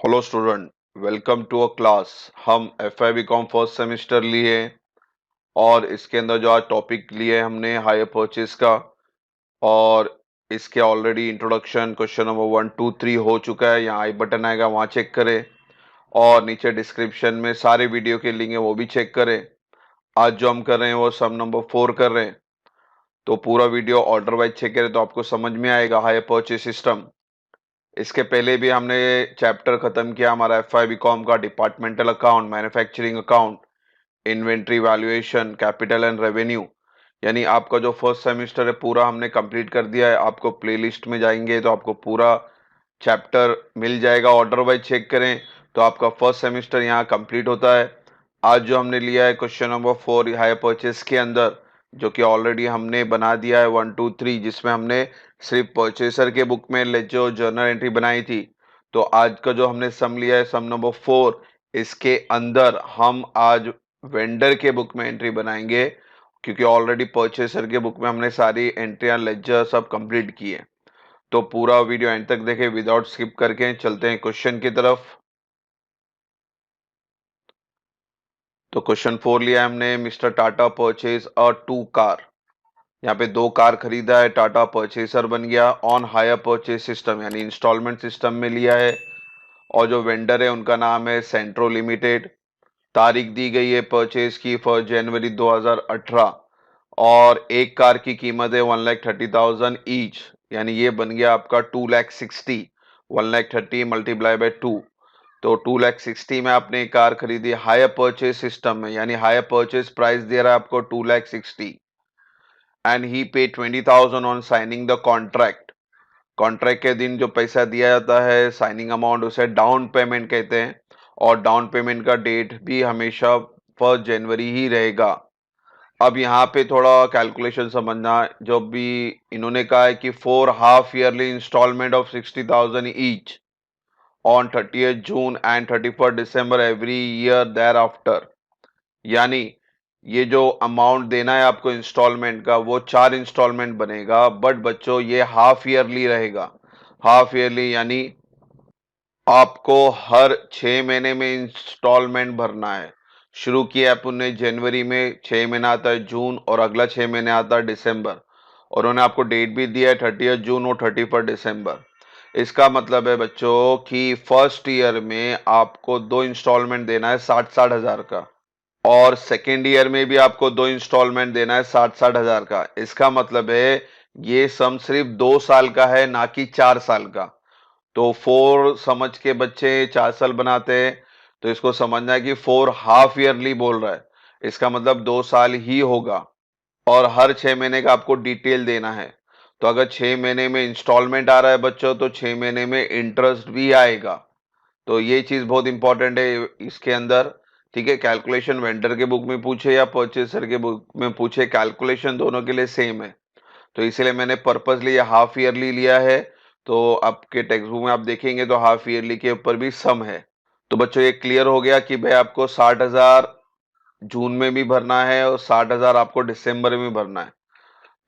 Hello student, welcome to a class. हम F Y B com first semester लिए और इसके अंदर जो आज टॉपिक लिए हमने हायर परचेज का, और इसके ऑलरेडी इंट्रोडक्शन क्वेश्चन नंबर 1 2 3 हो चुका है। यहाँ आई बटन आएगा, वहाँ चेक करें और नीचे डिस्क्रिप्शन में सारे वीडियो के लिंक है, वो भी चेक करें। आज जो हम कर रहे हैं वो सम नंबर 4 कर रहे हैं, तो पूरा वीडियो ऑर्डर वाइज चेक करें तो आपको समझ में आएगा हायर परचेज सिस्टम। इसके पहले भी हमने चैप्टर खत्म किया हमारा एफ आई बी कॉम का, departmental account, manufacturing account, inventory valuation, capital and revenue. यानी आपका जो फर्स्ट सेमेस्टर है पूरा हमने कंप्लीट कर दिया है। आपको प्लेलिस्ट में जाएंगे तो आपको पूरा चैप्टर मिल जाएगा। ऑर्डर वाइज चेक करें तो आपका फर्स्ट सेमेस्टर यहाँ कंप्लीट होता है। आज जो हमने लिया है क्वेश्चन नंबर 4 हायर परचेस के अंदर, जो कि ऑलरेडी हमने बना दिया है 1 2 3, जिसमें हमने सिर्फ परचेसर के बुक में लेजर जर्नल एंट्री बनाई थी। तो आज का जो हमने सम लिया है सम नंबर 4, इसके अंदर हम आज वेंडर के बुक में एंट्री बनाएंगे, क्योंकि ऑलरेडी परचेसर के बुक में हमने सारी एंट्रियां लेजर सब कंप्लीट की है। तो पूरा वीडियो एंड तक देखें विदाउट स्किप करके। चलते हैं क्वेश्चन की तरफ। तो क्वेश्चन 4 लिया है हमने, mister Tata purchase a 2 car. यहाँ पे 2 कार खरीदा है, टाटा परचेसर बन गया ऑन हायर परचेज सिस्टम, यानी इंस्टॉलमेंट सिस्टम में लिया है। और जो वेंडर है उनका नाम है सेंट्रो लिमिटेड। तारीख दी गई है परचेज की 1 जनवरी 2018, और एक कार की कीमत है 1,30,000 ईच, यानी ये बन गया आपका 2,60,000। 1,30,000 मल्टीप्लाई बाय 2, तो 2,60,000 में आपने एक कार खरीदी हायर परचेज सिस्टम में, यानी हायर परचेज प्राइस दे रहा है आपको 2,60,000, एंड ही पे 20,000 on signing the contract. Contract के दिन जो पैसा दिया जाता है साइनिंग अमाउंट, उसे डाउन पेमेंट कहते हैं। और डाउन पेमेंट का डेट भी हमेशा 1 जनवरी ही रहेगा। अब यहाँ पे थोड़ा कैलकुलेशन समझना। जो भी इन्होंने कहा है कि 4 half yearly instalment of 60,000 each on 30th June and 31st December every year thereafter, यानी ये जो अमाउंट देना है आपको इंस्टॉलमेंट का, वो 4 इंस्टॉलमेंट बनेगा। बट बच्चों ये हाफ ईयरली रहेगा। हाफ ईयरली यानी आपको हर 6 महीने में इंस्टॉलमेंट भरना है। शुरू किया अपन ने जनवरी में, 6 महीना आता है जून, और अगला 6 महीने आता है दिसंबर। और उन्होंने आपको डेट भी दिया है 30th June और 31st December। इसका मतलब है बच्चों कि फर्स्ट ईयर में आपको 2 इंस्टॉलमेंट देना है 60-60 हजार का, और सेकेंड ईयर में भी आपको 2 इंस्टॉलमेंट देना है 60-60 हजार का। इसका मतलब है ये सम सिर्फ 2 साल का है, ना कि 4 साल का। तो 4 समझ के बच्चे 4 साल बनाते हैं, तो इसको समझना है कि 4 हाफ ईयरली बोल रहा है, इसका मतलब 2 साल ही होगा। और हर 6 महीने का आपको डिटेल देना है। तो अगर 6 महीने में इंस्टॉलमेंट आ रहा है बच्चों, तो 6 महीने में इंटरेस्ट भी आएगा। तो ये चीज बहुत इंपॉर्टेंट है इसके अंदर। ठीक है, कैलकुलेशन वेंडर के बुक में पूछे या परचेसर के बुक में पूछे, कैलकुलेशन दोनों के लिए सेम है। तो इसलिए मैंने पर्पसली हाफ ईयरली लिया है। तो आपके टेक्स्ट बुक में आप देखेंगे तो हाफ ईयरली के ऊपर भी सम है। तो बच्चों ये क्लियर हो गया कि भाई आपको 60,000 जून में भी भरना है और 60,000 आपको दिसंबर में भरना है।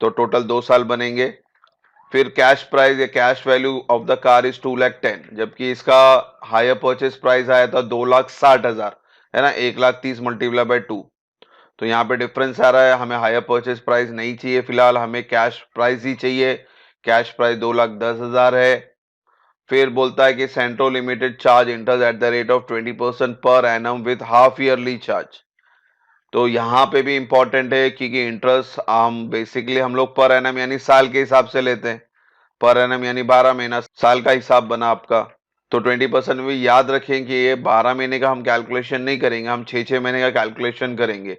तो टोटल 2 साल बनेंगे। फिर कैश प्राइस या cash value of the car is 2,10,000, जबकि इसका हायर परचेस प्राइस आया था 2,60,000, है ना। 1,30,000 मल्टीप्लाई बाय 2, तो यहाँ पे डिफरेंस आ रहा है। हमें हायर परचेस प्राइस नहीं चाहिए फिलहाल, हमें कैश प्राइस ही चाहिए। कैश प्राइस 2,10,000 है। फिर बोलता है कि Centro limited charge interest at the rate of 20% per annum with half yearly charge. तो यहाँ पे भी इंपॉर्टेंट है, क्योंकि इंटरेस्ट हम बेसिकली हम लोग पर एनम यानी साल के हिसाब से लेते हैं। पर एनम यानी 12 महीना, साल का हिसाब बना आपका। तो 20% भी याद रखें कि ये 12 महीने का हम कैलकुलेशन नहीं करेंगे, हम 6-6 महीने का कैलकुलेशन करेंगे।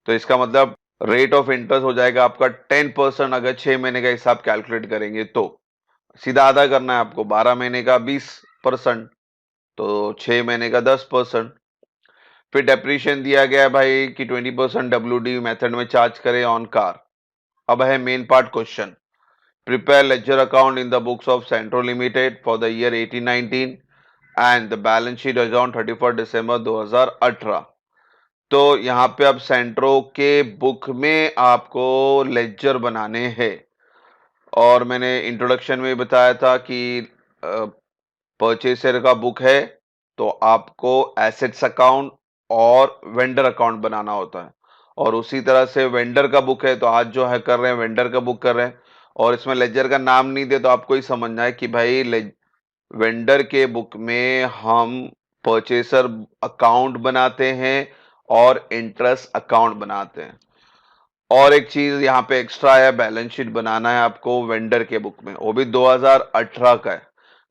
तो इसका मतलब रेट ऑफ इंटरेस्ट हो जाएगा आपका 10%, अगर 6 महीने का हिसाब कैलकुलेट करेंगे तो। सीधा आधा करना है आपको, 12 महीने का 20%, तो 6 महीने का 10%। फिर डेप्रीशिएशन दिया गया है भाई कि 20% WD मेथड में चार्ज करें ऑन कार। अब है main part question. Prepare ledger account in the books of Centro limited for the year 18-19 and the balance sheet as on 31st December 2018। तो यहाँ पे अब सेंट्रो के बुक में आपको लेजर बनाने हैं। और मैंने इंट्रोडक्शन में बताया था कि परचेसर का बुक है, तो आपको एसेट्स अकाउंट और वेंडर अकाउंट बनाना होता है। और उसी तरह से वेंडर का बुक है तो आज जो है कर रहे हैं वेंडर का बुक कर रहे हैं, और इसमें लेजर का नाम नहीं दे तो आपको ही समझना है कि भाई वेंडर के बुक में हम परचेसर अकाउंट बनाते हैं और इंटरेस्ट अकाउंट बनाते हैं। और एक चीज यहाँ पे एक्स्ट्रा है, बैलेंस शीट बनाना है आपको वेंडर के बुक में, वो भी 2018 का है,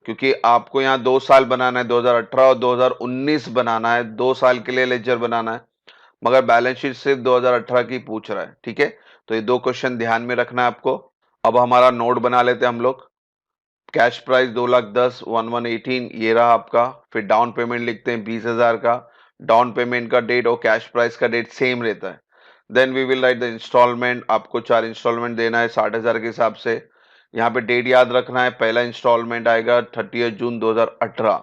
क्योंकि आपको यहाँ 2 साल बनाना है, 2018 और 2019 बनाना है, 2 साल के लिए लेजर बनाना है, मगर बैलेंस शीट सिर्फ 2018 की पूछ रहा है। ठीक है, तो ये 2 क्वेश्चन ध्यान में रखना है आपको। अब हमारा नोट बना लेते हैं हम लोग। कैश प्राइस 2,10,000 1118 ये रहा आपका। फिर डाउन पेमेंट लिखते हैं 20,000 का। डाउन पेमेंट का डेट और कैश प्राइस का डेट सेम रहता है। Then we will write the instalment, आपको 4 इंस्टॉलमेंट देना है 60,000 के हिसाब से। यहाँ पे डेट याद रखना है, पहला इंस्टॉलमेंट आएगा 30 जून 2018,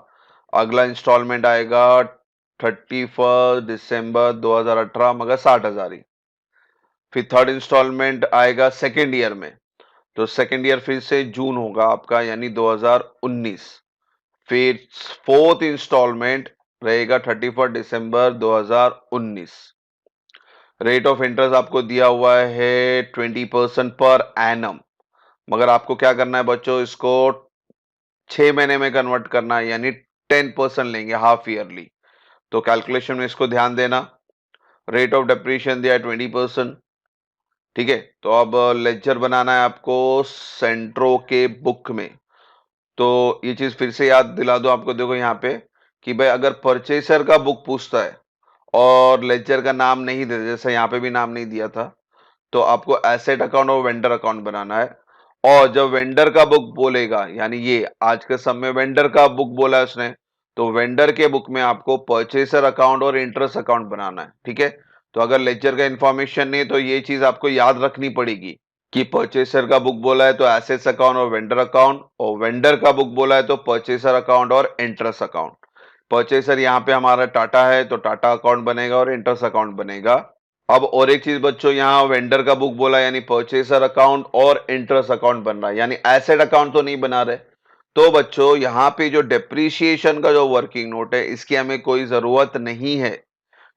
अगला इंस्टॉलमेंट आएगा 31 दिसंबर 2018 मगर 60,000 ही। फिर थर्ड इंस्टॉलमेंट आएगा सेकेंड ईयर में, तो सेकेंड ईयर फिर से जून होगा आपका यानी 2019। फिर फोर्थ इंस्टॉलमेंट रहेगा 31 दिसंबर 2019। रेट ऑफ इंटरेस्ट आपको दिया हुआ है 20% पर एनम, मगर आपको क्या करना है बच्चों, इसको 6 महीने में कन्वर्ट करना है, यानी 10% लेंगे हाफ ईयरली। तो कैलकुलेशन में इसको ध्यान देना। रेट ऑफ डेप्रिसिएशन दिया है 20%। ठीक है, तो अब लेजर बनाना है आपको सेंट्रो के बुक में। तो ये चीज फिर से याद दिला दो आपको, देखो यहाँ पे कि भाई अगर परचेसर का बुक पूछता है और लेजर का नाम नहीं देता, जैसे यहाँ पे भी नाम नहीं दिया था, तो आपको एसेट अकाउंट और वेंडर अकाउंट बनाना है। और जब वेंडर का बुक बोलेगा, यानी ये आज के समय वेंडर का बुक बोला है उसने, तो वेंडर के बुक में आपको परचेसर अकाउंट और इंटरेस्ट अकाउंट बनाना है। ठीक है, तो अगर लेजर का इंफॉर्मेशन नहीं तो ये चीज आपको याद रखनी पड़ेगी कि परचेसर का बुक बोला है तो एसेट्स अकाउंट और वेंडर अकाउंट, और वेंडर का बुक बोला है तो परचेसर अकाउंट और इंटरेस्ट अकाउंट। परचेसर यहाँ पे हमारा टाटा है तो टाटा अकाउंट बनेगा और इंटरेस्ट अकाउंट बनेगा। अब और एक चीज बच्चों, यहाँ वेंडर का बुक बोला यानी परचेसर अकाउंट और इंटरेस्ट अकाउंट बन रहा है, यानी एसेट अकाउंट तो नहीं बना रहे। तो बच्चों यहाँ पे जो डेप्रीशिएशन का जो वर्किंग नोट है इसकी हमें कोई जरूरत नहीं है,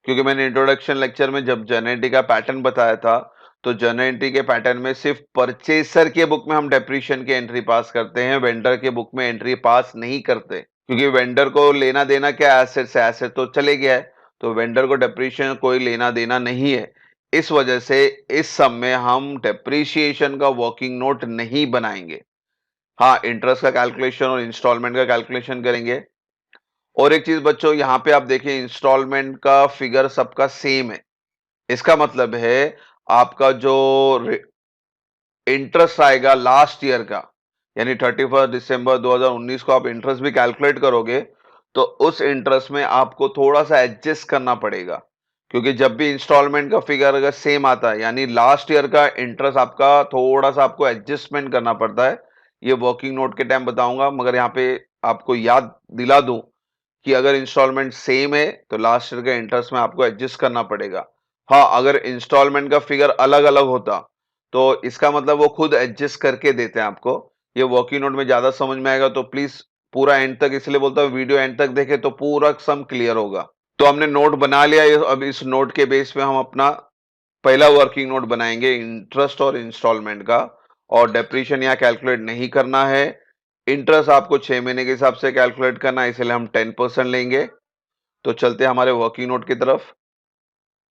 क्योंकि मैंने इंट्रोडक्शन लेक्चर में जब जनरेटिव का पैटर्न बताया था, तो जनरेटिव के पैटर्न में सिर्फ परचेसर के बुक में हम डेप्रीशिएशन की एंट्री पास करते हैं, वेंडर के बुक में एंट्री पास नहीं करते, क्योंकि वेंडर को लेना देना क्या एसेट से, एसेट तो चले गया है, तो वेंडर को डेप्रीशिएशन कोई लेना देना नहीं है। इस वजह से इस सब में हम डेप्रीशिएशन का वर्किंग नोट नहीं बनाएंगे। हाँ, इंटरेस्ट का कैलकुलेशन और इंस्टॉलमेंट का कैलकुलेशन करेंगे। और एक चीज बच्चों, यहाँ पे आप देखिए इंस्टॉलमेंट का फिगर सबका सेम है, इसका मतलब है आपका जो इंटरेस्ट आएगा लास्ट ईयर का, यानी 31 दिसंबर 2019 को आप इंटरेस्ट भी कैलकुलेट करोगे तो उस इंटरेस्ट में आपको थोड़ा सा एडजस्ट करना पड़ेगा, क्योंकि जब भी इंस्टॉलमेंट का फिगर अगर सेम आता है यानी लास्ट ईयर का इंटरेस्ट आपका थोड़ा सा आपको एडजस्टमेंट करना पड़ता है। ये वर्किंग नोट के टाइम बताऊंगा, मगर यहाँ पे आपको याद दिला दूं कि अगर इंस्टॉलमेंट सेम है तो लास्ट ईयर का इंटरेस्ट में आपको एडजस्ट करना पड़ेगा। हाँ, अगर इंस्टॉलमेंट का फिगर अलग अलग होता तो इसका मतलब वो खुद एडजस्ट करके देते हैं आपको। ये वर्किंग नोट में ज्यादा समझ में आएगा, तो प्लीज पूरा एंड तक, इसलिए बोलता हूँ वीडियो एंड तक देखे तो पूरा सम क्लियर होगा। तो हमने नोट बना लिया, अब इस नोट के बेस पे हम अपना पहला वर्किंग नोट बनाएंगे इंटरेस्ट और इंस्टॉलमेंट का। और डेप्रीशिएशन यहाँ कैलकुलेट नहीं करना है, इंटरेस्ट आपको 6 महीने के हिसाब से कैलकुलेट करना है, इसलिए हम 10% लेंगे। तो चलते हैं हमारे वर्किंग नोट की तरफ।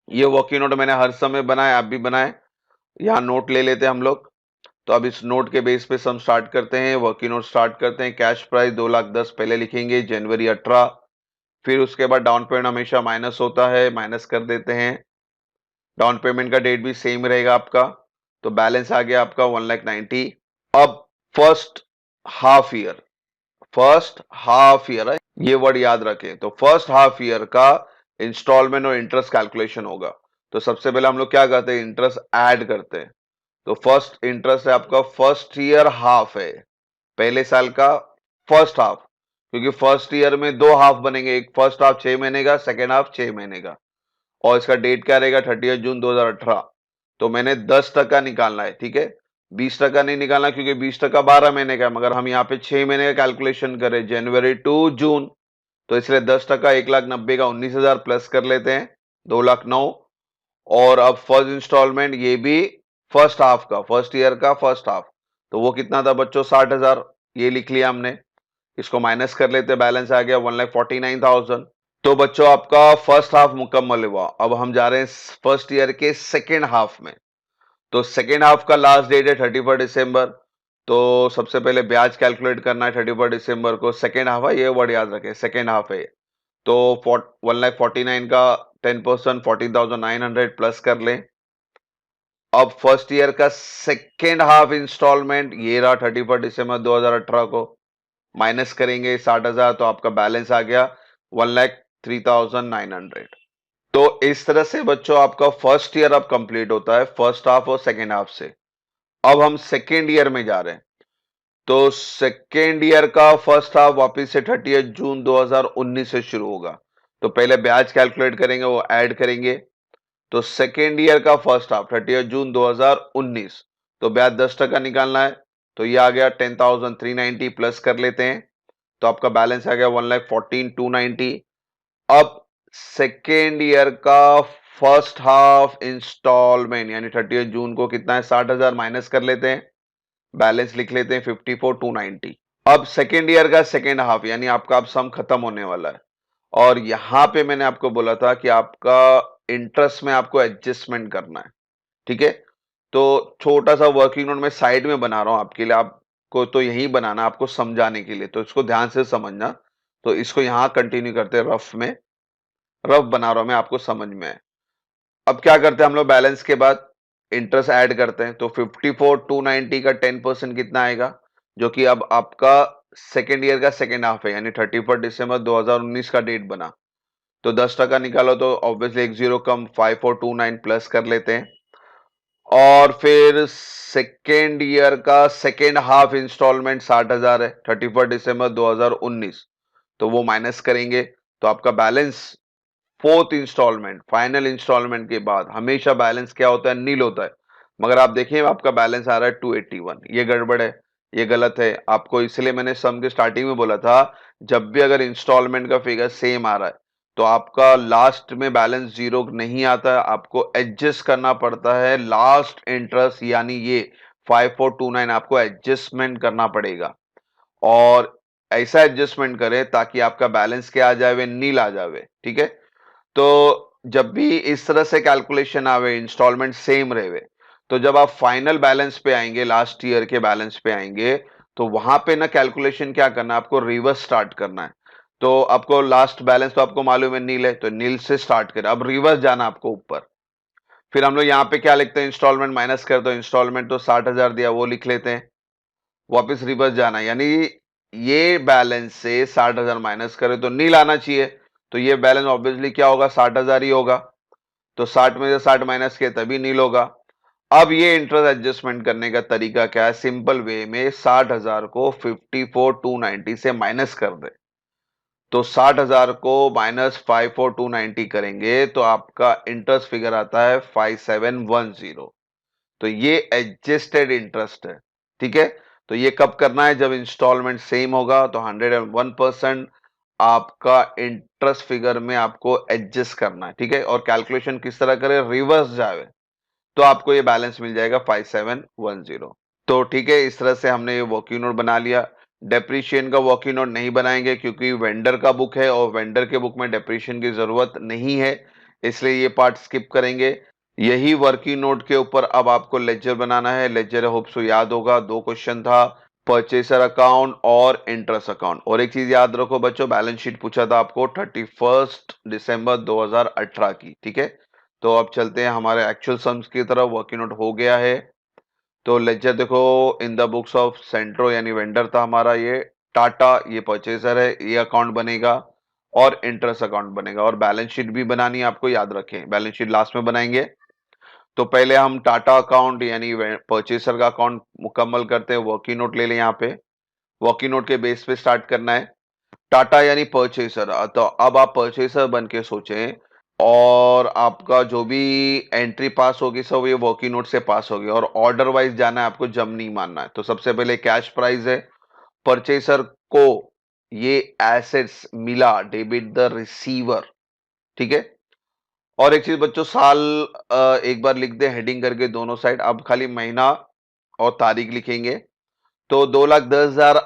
ये वर्किंग नोट मैंने हर समय बनाया, आप भी बनाए। यहाँ नोट ले लेते हैं हम लोग। तो अब इस नोट के बेस पे सम स्टार्ट करते हैं, वर्किंग नोट स्टार्ट करते हैं। कैश प्राइस 2,10,000 पहले लिखेंगे जनवरी 18, फिर उसके बाद डाउन पेमेंट हमेशा माइनस होता है, माइनस कर देते हैं। डाउन पेमेंट का डेट भी सेम रहेगा आपका, तो बैलेंस आ गया आपका 1,90,000। अब first half year, first half year है ये वर्ड याद रखें, तो फर्स्ट हाफ ईयर का इंस्टॉलमेंट और इंटरेस्ट कैलकुलेशन होगा। तो सबसे पहले हम लोग क्या करते हैं, इंटरेस्ट ऐड करते हैं। तो फर्स्ट इंटरेस्ट है आपका फर्स्ट ईयर हाफ है, पहले साल का फर्स्ट हाफ, क्योंकि फर्स्ट ईयर में दो हाफ बनेंगे, एक फर्स्ट हाफ 6 महीने का, सेकेंड हाफ 6 महीने का। और इसका डेट क्या रहेगा 30 जून 2018। तो मैंने 10% निकालना है, ठीक है, 20% नहीं निकालना, क्योंकि 20% 12 महीने का है, मगर हम यहाँ पे 6 महीने का कैलकुलेशन करें, जनवरी टू जून, तो इसलिए 10% 1,90,000 का 19,000 प्लस कर लेते हैं, 2,09,000। और अब फर्स्ट इंस्टॉलमेंट ये भी फर्स्ट हाफ का, फर्स्ट ईयर का फर्स्ट हाफ, तो वो कितना था बच्चों, 60,000। ये लिख लिया हमने, इसको माइनस कर लेते, बैलेंस आ गया 1,49,000। तो बच्चों आपका फर्स्ट हाफ मुकम्मल हुआ। अब हम जा रहे हैं फर्स्ट ईयर के सेकेंड हाफ में। तो सेकेंड हाफ का लास्ट डेट है 31 दिसंबर। तो सबसे पहले ब्याज कैलकुलेट करना है 31 दिसंबर को। सेकेंड हाफ है, ये वर्ड याद रखें, सेकेंड हाफ है। तो 1,49,000 का 10% 14,900 प्लस कर लें। अब फर्स्ट ईयर का सेकेंड हाफ इंस्टॉलमेंट ये रहा 31 दिसंबर 2018 को, माइनस करेंगे 60,000, तो आपका बैलेंस आ गया 1,03,900। तो इस तरह से बच्चों आपका फर्स्ट ईयर अब कंप्लीट होता है, फर्स्ट हाफ और सेकेंड हाफ से। अब हम सेकेंड ईयर में जा रहे हैं। तो सेकेंड ईयर का फर्स्ट हाफ वापिस से 30 जून 2019 से शुरू होगा। तो पहले ब्याज कैलकुलेट करेंगे, वो ऐड करेंगे। तो सेकेंड ईयर का फर्स्ट हाफ 30 जून 2019, तो ब्याज 10% निकालना है। तो ये आ गया 10,390 प्लस कर लेते हैं, तो आपका बैलेंस आ गया 1,14,290। अब सेकेंड ईयर का फर्स्ट हाफ इंस्टॉलमेंट यानी 30 जून को कितना है, 60,000 माइनस कर लेते हैं, बैलेंस लिख लेते हैं 54,290। अब सेकेंड ईयर का सेकेंड हाफ यानी आपका अब सम खत्म होने वाला है। और यहां पे मैंने आपको बोला था कि आपका इंटरेस्ट में आपको एडजस्टमेंट करना है, ठीक है। तो छोटा सा वर्किंग नोट में साइड में बना रहा हूं आपके लिए, आपको तो यही बनाना आपको समझाने के लिए, तो इसको ध्यान से समझना। तो इसको यहां कंटिन्यू करते हैं, रफ में, रफ बना रहा हूं मैं, आपको समझ में है। अब क्या करते हैं हम लोग, बैलेंस के बाद इंटरेस्ट ऐड करते हैं। तो 54,290 का 10% कितना आएगा, जो कि अब आपका सेकेंड ईयर का सेकेंड हाफ है, यानी 31 दिसंबर 2019 का डेट बना। तो 10% निकालो तो ऑब्वियसली एक जीरो कम, 5429 प्लस कर लेते हैं। और फिर सेकेंड ईयर का सेकेंड हाफ इंस्टॉलमेंट 60,000 है, 31 दिसंबर 2019, तो वो माइनस करेंगे। तो आपका balance fourth instalment, final instalment के बाद हमेशा बैलेंस क्या होता है, नील होता है। मगर आप देखिए आपका बैलेंस आ रहा है 281, ये गड़बड़ है, ये गलत है। आपको इसलिए मैंने सम के स्टार्टिंग में बोला था, जब भी अगर इंस्टॉलमेंट का फिगर सेम आ रहा है तो आपका लास्ट में बैलेंस जीरो नहीं आता है, आपको एडजस्ट करना पड़ता है लास्ट इंटरेस्ट, यानी ये 5429 आपको एडजस्टमेंट करना पड़ेगा। और ऐसा एडजस्टमेंट करें ताकि आपका बैलेंस क्या आ जाए, नील आ जाए, ठीक है। तो जब भी इस तरह से कैलकुलेशन आवे, इंस्टॉलमेंट सेम रहे, तो जब आप फाइनल बैलेंस पे आएंगे, लास्ट ईयर के बैलेंस पे आएंगे, तो वहां पे ना कैलकुलेशन क्या करना है, आपको रिवर्स स्टार्ट करना है। तो आपको लास्ट बैलेंस तो आपको मालूम है नील है, तो नील से स्टार्ट करें, अब रिवर्स जाना आपको ऊपर। फिर हम लोग यहाँ पे क्या लिखते हैं, इंस्टॉलमेंट माइनस कर दो, इंस्टॉलमेंट तो 60,000 दिया, वो लिख लेते हैं। वापस रिवर्स जाना, यानी ये बैलेंस से 60,000 माइनस करें तो नील आना चाहिए। तो ये बैलेंस ऑब्वियसली क्या होगा, 60,000 ही होगा। तो 60 में से 60 माइनस किया तभी नील होगा। अब ये इंटरेस्ट एडजस्टमेंट करने का तरीका क्या है, सिंपल वे में 60,000 को 54,290 से माइनस कर दे। तो 60,000 को माइनस 54,290 करेंगे तो आपका इंटरेस्ट फिगर आता है 5710। तो ये एडजस्टेड इंटरेस्ट है, ठीक है। तो ये कब करना है, जब इंस्टॉलमेंट सेम होगा, तो 101% आपका इंटरेस्ट फिगर में आपको एडजस्ट करना है, ठीक है। और कैलकुलेशन किस तरह करें, रिवर्स जाए, तो आपको ये बैलेंस मिल जाएगा 5710। तो ठीक है, इस तरह से हमने ये वर्किंग नोट बना लिया। डेप्रीशिएशन का वर्किंग नोट नहीं बनाएंगे क्योंकि वेंडर का बुक है और वेंडर के बुक में डेप्रीशिएशन की जरूरत नहीं है, इसलिए ये पार्ट स्किप करेंगे। यही वर्किंग नोट के ऊपर अब आपको लेजर बनाना है। लेजर होप सो याद होगा, दो क्वेश्चन था, परचेसर अकाउंट और इंटरेस्ट अकाउंट। और एक चीज याद रखो बच्चों, बैलेंस शीट पूछा था आपको 31 दिसंबर 2018 की, ठीक है। तो अब चलते हैं हमारे एक्चुअल सम्स की तरफ। वर्किंग नोट हो गया है, तो लेजर देखो, इन द बुक्स ऑफ सेंट्रो यानी वेंडर था हमारा ये, टाटा ये परचेसर है, ये अकाउंट बनेगा और इंटरेस्ट अकाउंट बनेगा। और बैलेंस शीट भी बनानी है आपको, याद रखें बैलेंस शीट लास्ट में बनाएंगे। तो पहले हम टाटा अकाउंट यानी परचेसर का अकाउंट मुकम्मल करते हैं। वर्किंग नोट ले लें, यहाँ पे वर्किंग नोट के बेस पे स्टार्ट करना है। टाटा यानी परचेसर, तो अब आप परचेसर बन के सोचें, और आपका जो भी एंट्री पास होगी सब ये वर्किंग नोट से पास होगी, और ऑर्डर वाइज जाना है आपको, जम नहीं मानना है। तो सबसे पहले कैश प्राइस है, परचेसर को ये एसेट्स मिला, डेबिट द रिसीवर, ठीक है। और एक चीज बच्चों, साल एक बार लिख दे हेडिंग करके दोनों साइड। अब खाली महीना और तारीख लिखेंगे। तो 2,10,000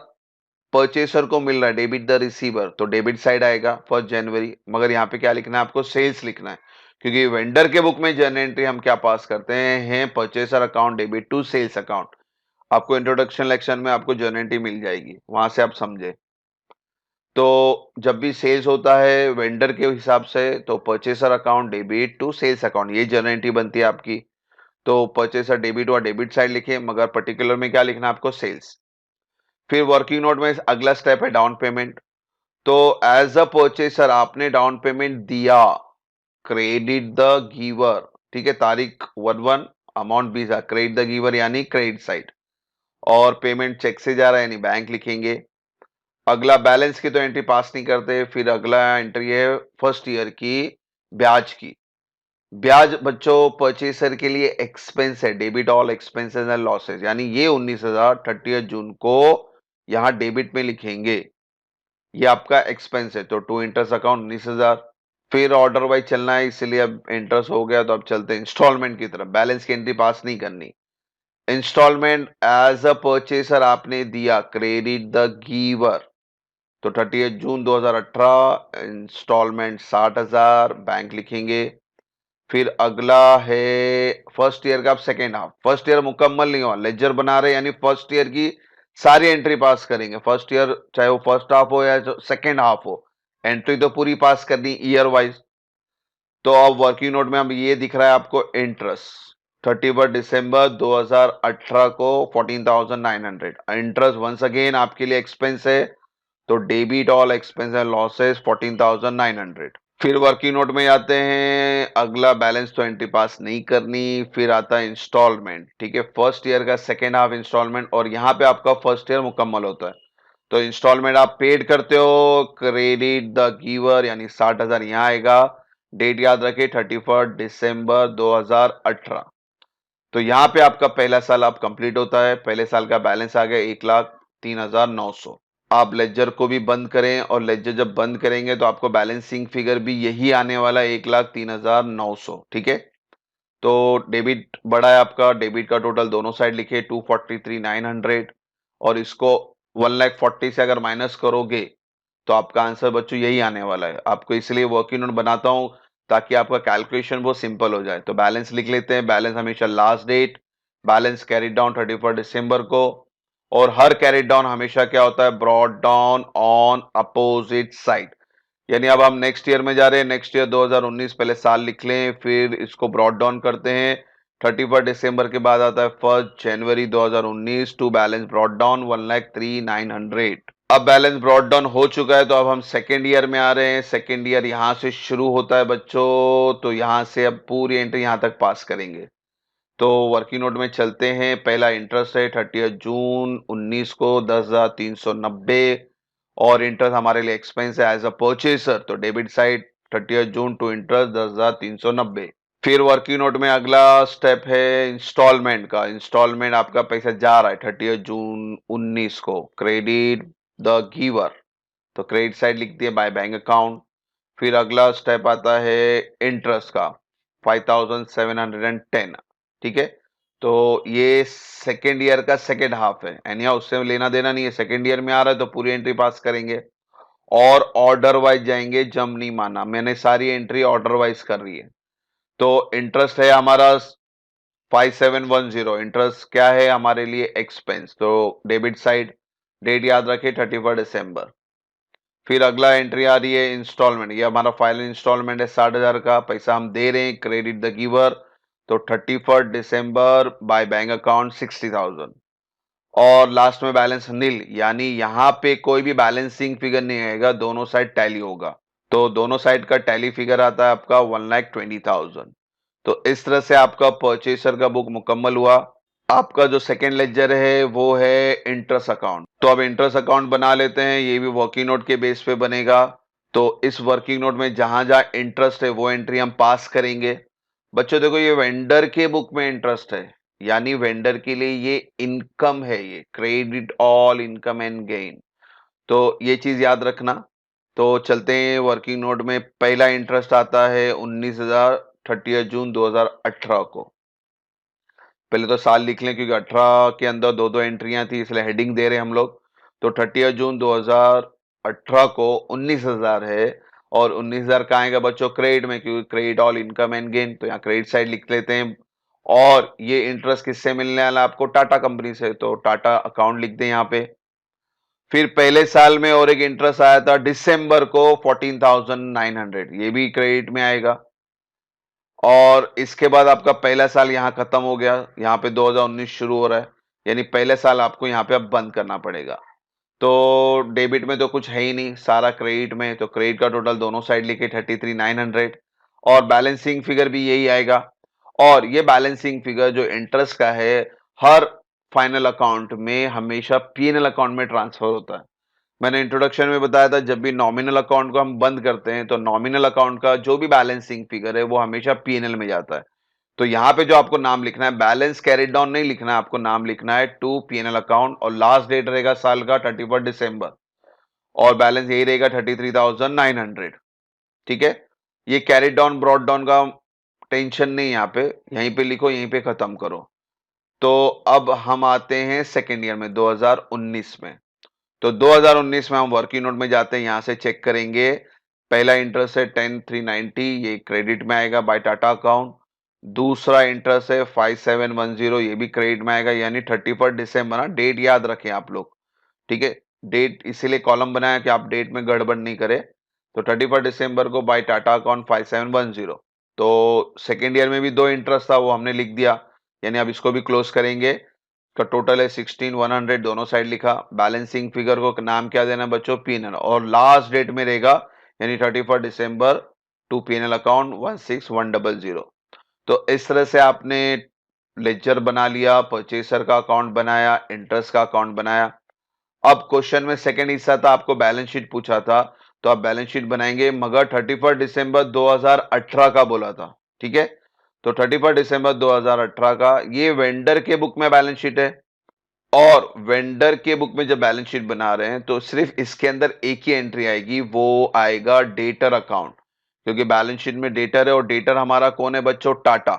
परचेसर को मिल रहा है, डेबिट द रिसीवर, तो डेबिट साइड आएगा 1 जनवरी। मगर यहाँ पे क्या लिखना है आपको, सेल्स लिखना है, क्योंकि वेंडर के बुक में जर्नल एंट्री हम क्या पास करते हैं, purchaser account debit to sales account. आपको इंट्रोडक्शन लेक्शन में आपको जर्नल एंट्री मिल जाएगी, वहां से आप समझे। तो जब भी सेल्स होता है वेंडर के हिसाब से, तो purchaser account debit to sales account, ये जर्नल एंट्री बनती है आपकी। तो परचेसर डेबिट और डेबिट साइड लिखे, मगर पर्टिकुलर में क्या लिखना है आपको, सेल्स। फिर वर्किंग नोट में अगला स्टेप है डाउन पेमेंट। तो एज अ परचेसर आपने डाउन पेमेंट दिया, क्रेडिट द गिवर, ठीक है, तारीख 1/1, अमाउंट भी था, क्रेडिट द गिवर यानी क्रेडिट साइड। और पेमेंट चेक से जा रहा है यानी बैंक लिखेंगे। अगला बैलेंस की तो एंट्री पास नहीं करते। फिर अगला एंट्री है फर्स्ट ईयर की ब्याज की। ब्याज बच्चों परचेसर के लिए एक्सपेंस है, debit all expenses and losses, यानी ये 19,000 30 जून को यहां डेबिट में लिखेंगे, ये आपका एक्सपेंस है। तो टू इंटरेस्ट अकाउंट 19,000। फिर ऑर्डर वाइज चलना है, इसलिए अब इंटरेस्ट हो गया, तो अब चलते हैं इंस्टॉलमेंट की तरफ। बैलेंस की एंट्री पास नहीं करनी। इंस्टॉलमेंट एज अ परचेसर आपने दिया, क्रेडिट द गिवर, तो 30 जून 2018 इंस्टॉलमेंट 60,000, बैंक लिखेंगे। फिर अगला है फर्स्ट ईयर का, अब सेकेंड हाफ। फर्स्ट ईयर मुकम्मल नहीं हुआ, लेजर बना रहे, यानी फर्स्ट ईयर की सारी एंट्री पास करेंगे। फर्स्ट ईयर चाहे वो फर्स्ट हाफ हो या सेकेंड हाफ हो, एंट्री तो पूरी पास करनी ईयर वाइज। तो अब वर्किंग नोट में अब ये दिख रहा है आपको इंटरेस्ट, 31 दिसंबर 2018 को 14,900 इंटरेस्ट। वंस अगेन आपके लिए एक्सपेंस है, तो debit all expense and losses 14,900। फिर वर्किंग नोट में जाते हैं, अगला बैलेंस तो एंट्री पास नहीं करनी। फिर आता है इंस्टॉलमेंट, ठीक है, फर्स्ट ईयर का सेकेंड हाफ इंस्टॉलमेंट, और यहाँ पे आपका फर्स्ट ईयर मुकम्मल होता है। तो इंस्टॉलमेंट आप पेड करते हो, क्रेडिट द गिवर यानी 60,000 यहाँ आएगा। डेट याद रखिए 31 दिसंबर 2018। तो यहाँ पे आपका पहला साल आप कंप्लीट होता है। पहले साल का बैलेंस आ गया 1,03,900। आप लेजर को भी बंद करें, और लेजर जब बंद करेंगे तो आपको बैलेंसिंग फिगर भी यही आने वाला है, 1,03,900, ठीक है। तो डेबिट बड़ा है आपका, डेबिट का टोटल दोनों साइड लिखे 243,900, और इसको 1,40,000 से अगर माइनस करोगे तो आपका आंसर बच्चों यही आने वाला है। आपको इसलिए वर्किंग नोट बनाता हूं ताकि आपका कैलकुलेशन बहुत सिंपल हो जाए। तो बैलेंस लिख लेते हैं। बैलेंस हमेशा last date, balance carry down 31 दिसंबर को, और हर कैरी डाउन हमेशा क्या होता है, brought down on opposite side. यानी अब हम नेक्स्ट ईयर में जा रहे हैं, नेक्स्ट ईयर 2019, पहले साल लिख लें, फिर इसको ब्रॉड डाउन करते हैं। 31 दिसंबर के बाद आता है 1 जनवरी 2019 टू बैलेंस ब्रॉड डाउन 1,03,900। अब बैलेंस ब्रॉड डाउन हो चुका है, तो अब हम सेकेंड ईयर में आ रहे हैं। सेकेंड ईयर यहां से शुरू होता है बच्चों, तो यहां से अब पूरी एंट्री यहां तक पास करेंगे। तो वर्किंग नोट में चलते हैं। पहला इंटरेस्ट है 30 जून 2019 को 10,390, और इंटरेस्ट हमारे लिए एक्सपेंस है एज अ परचेसर, तो debit side 30 June to interest 10,390। फिर वर्किंग नोट में अगला स्टेप है इंस्टॉलमेंट का। इंस्टॉलमेंट आपका पैसा जा रहा है 30 जून 2019 को, क्रेडिट द गिवर, तो क्रेडिट साइड लिख दिए बाय बैंक अकाउंट। फिर अगला स्टेप आता है इंटरेस्ट का, 5,710, ठीक है। तो ये सेकेंड ईयर का सेकेंड हाफ है, एनी उससे लेना देना नहीं है, सेकेंड ईयर में आ रहा है तो पूरी एंट्री पास करेंगे। और ऑर्डर वाइज जाएंगे, जम नहीं माना, मैंने सारी एंट्री ऑर्डर वाइज कर रही है। तो इंटरेस्ट है हमारा 5,710, इंटरेस्ट क्या है हमारे लिए, एक्सपेंस, तो डेबिट साइड, डेट याद रखे 31 दिसंबर। फिर अगला एंट्री आ रही है इंस्टॉलमेंट, ये हमारा फाइनल इंस्टॉलमेंट है 60,000 का, पैसा हम दे रहे हैं, क्रेडिट द गिवर, तो 31 दिसंबर बाय बैंक अकाउंट 60,000। और लास्ट में बैलेंस नील, यानी यहां पे कोई भी बैलेंसिंग फिगर नहीं आएगा, दोनों साइड टैली होगा। तो दोनों साइड का टैली फिगर आता है आपका 1,20,000। तो इस तरह से आपका परचेसर का बुक मुकम्मल हुआ। आपका जो सेकेंड लेजर है वो है इंटरेस्ट अकाउंट। तो अब इंटरेस्ट अकाउंट बना लेते हैं, ये भी वर्किंग नोट के बेस पे बनेगा। तो इस वर्किंग नोट में जहां जहां इंटरेस्ट है वो एंट्री हम पास करेंगे। बच्चों देखो, ये वेंडर के बुक में इंटरेस्ट है, यानी वेंडर के लिए ये इनकम है, ये credit all income and gain. तो ये चीज याद रखना। तो चलते हैं वर्किंग नोट में। पहला इंटरेस्ट आता है 19,000 30 जून 2018 को। पहले तो साल लिख लें क्योंकि 18 के अंदर दो दो एंट्रियां थी, इसलिए हेडिंग दे रहे हैं हम लोग। तो 30 जून 2018 को 19,000 है। और 19,000 कहाँ आएगा बच्चों? क्रेडिट में, क्योंकि credit all income and gain, तो यहाँ क्रेडिट साइड लिख लेते हैं। और ये इंटरेस्ट किससे मिलने वाला आपको? टाटा कंपनी से, तो टाटा अकाउंट लिख दें यहाँ पे। फिर पहले साल में और एक इंटरेस्ट आया था दिसंबर को 14,900, ये भी क्रेडिट में आएगा। और इसके बाद आपका पहला साल यहाँ खत्म हो गया, यहाँ पे 2019 शुरू हो रहा है, यानी पहले साल आपको यहाँ पे अब बंद करना पड़ेगा। तो डेबिट में तो कुछ है ही नहीं, सारा क्रेडिट में, तो क्रेडिट का टोटल दोनों साइड लिखे 33,900। और बैलेंसिंग फिगर भी यही आएगा। और ये बैलेंसिंग फिगर जो इंटरेस्ट का है, हर फाइनल अकाउंट में हमेशा पीएनएल अकाउंट में ट्रांसफर होता है। मैंने इंट्रोडक्शन में बताया था, जब भी नॉमिनल अकाउंट को हम बंद करते हैं तो नॉमिनल अकाउंट का जो भी बैलेंसिंग फिगर है वो हमेशा पीएनएल में जाता है। तो यहाँ पे जो आपको नाम लिखना है, बैलेंस कैरिड डाउन नहीं लिखना है, आपको नाम लिखना है टू पीएनएल अकाउंट, और लास्ट डेट रहेगा साल का 31 दिसंबर, और बैलेंस यही रहेगा 33,900। ठीक है, ये कैरिड डाउन ब्रॉड डाउन का टेंशन नहीं, यहाँ पे यहीं पे लिखो, यहीं पे खत्म करो। तो अब हम आते हैं सेकेंड ईयर में 2019 में। तो 2019 में हम वर्किंग नोट में जाते हैं, यहां से चेक करेंगे। पहला इंटरेस्ट है 10,390, ये क्रेडिट में आएगा बाय टाटा अकाउंट। दूसरा इंटरेस्ट है 5,710, ये भी क्रेडिट में आएगा, यानी 31 दिसंबर ना, डेट याद रखें आप लोग। ठीक है, डेट इसीलिए कॉलम बनाया कि आप डेट में गड़बड़ नहीं करें। तो 31 दिसंबर को बाय टाटा अकाउंट 5,710। तो सेकेंड ईयर में भी दो इंटरेस्ट था, वो हमने लिख दिया, यानी अब इसको भी क्लोज करेंगे। का टोटल है 16,100, दोनों साइड लिखा। बैलेंसिंग फिगर को नाम क्या देना है बच्चों? पीएनएल, और लास्ट डेट में रहेगा यानी 31 दिसंबर टू पीएनएल अकाउंट 16,100। तो इस तरह से आपने लेजर बना लिया, परचेसर का अकाउंट बनाया, इंटरेस्ट का अकाउंट बनाया। अब क्वेश्चन में सेकंड हिस्सा था, आपको बैलेंस शीट पूछा था, तो आप बैलेंस शीट बनाएंगे, मगर 31 दिसंबर 2018 का बोला था। ठीक है, तो 31 दिसंबर 2018 का ये वेंडर के बुक में बैलेंस शीट है। और वेंडर के बुक में जब बैलेंस शीट बना रहे हैं तो सिर्फ इसके अंदर एक ही एंट्री आएगी, वो आएगा डेटर अकाउंट, क्योंकि बैलेंस शीट में डेटर है, और डेटर हमारा कौन है बच्चों? टाटा।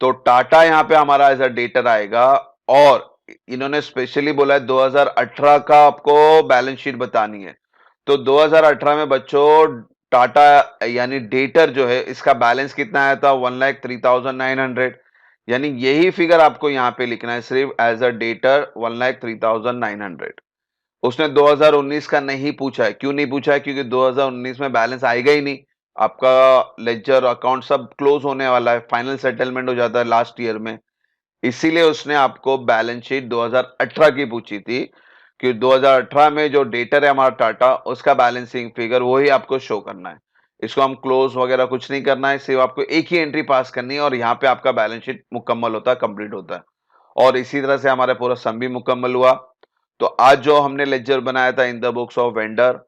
तो टाटा यहां पे हमारा एज अ डेटर आएगा। और इन्होंने स्पेशली बोला है 2018 का आपको बैलेंस शीट बतानी है। तो 2018 में बच्चों टाटा यानी डेटर जो है, इसका बैलेंस कितना आया था? 1,03,900, यानी यही फिगर आपको यहां पे लिखना है, सिर्फ एज अ डेटर 1,03,900। उसने 2019 का नहीं पूछा है। क्यों नहीं पूछा है? क्योंकि 2019 में बैलेंस आएगा ही नहीं, आपका लेजर अकाउंट सब क्लोज होने वाला है, फाइनल सेटलमेंट हो जाता है लास्ट ईयर में। इसीलिए उसने आपको बैलेंस शीट 2018 की पूछी थी, कि 2018 में जो डेटर है हमारा टाटा, उसका बैलेंसिंग फिगर वही आपको शो करना है। इसको हम क्लोज वगैरह कुछ नहीं करना है, सिर्फ आपको एक ही एंट्री पास करनी है, और यहाँ पे आपका बैलेंस शीट मुकम्मल होता है, कंप्लीट होता है। और इसी तरह से हमारा पूरा सम भी मुकम्मल हुआ। तो आज जो हमने लेक्चर बनाया था इन the books of vendor,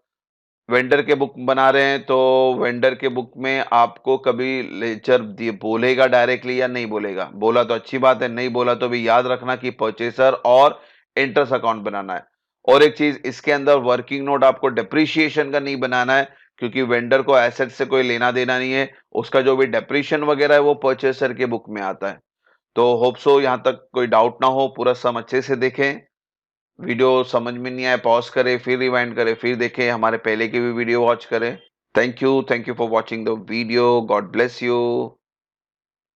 vendor के बुक बना रहे हैं, तो वेंडर के बुक में आपको कभी लेक्चर बोलेगा डायरेक्टली या नहीं बोलेगा? बोला तो अच्छी बात है, नहीं बोला तो भी याद रखना कि परचेसर और इंटरेस्ट अकाउंट बनाना है। और एक चीज, इसके अंदर वर्किंग नोट आपको डेप्रीशिएशन का नहीं बनाना है, क्योंकि वेंडर को एसेट से कोई लेना देना नहीं है, उसका जो भी डेप्रीशिएशन वगैरह है वो परचेसर के बुक में आता है। तो होप सो यहां तक कोई डाउट ना हो, पूरा सम अच्छे से देखें। वीडियो समझ में नहीं आए पॉज करें, फिर रिवाइंड करें, फिर देखें, हमारे पहले की भी वीडियो वॉच करें। Thank you for watching the video. God bless you.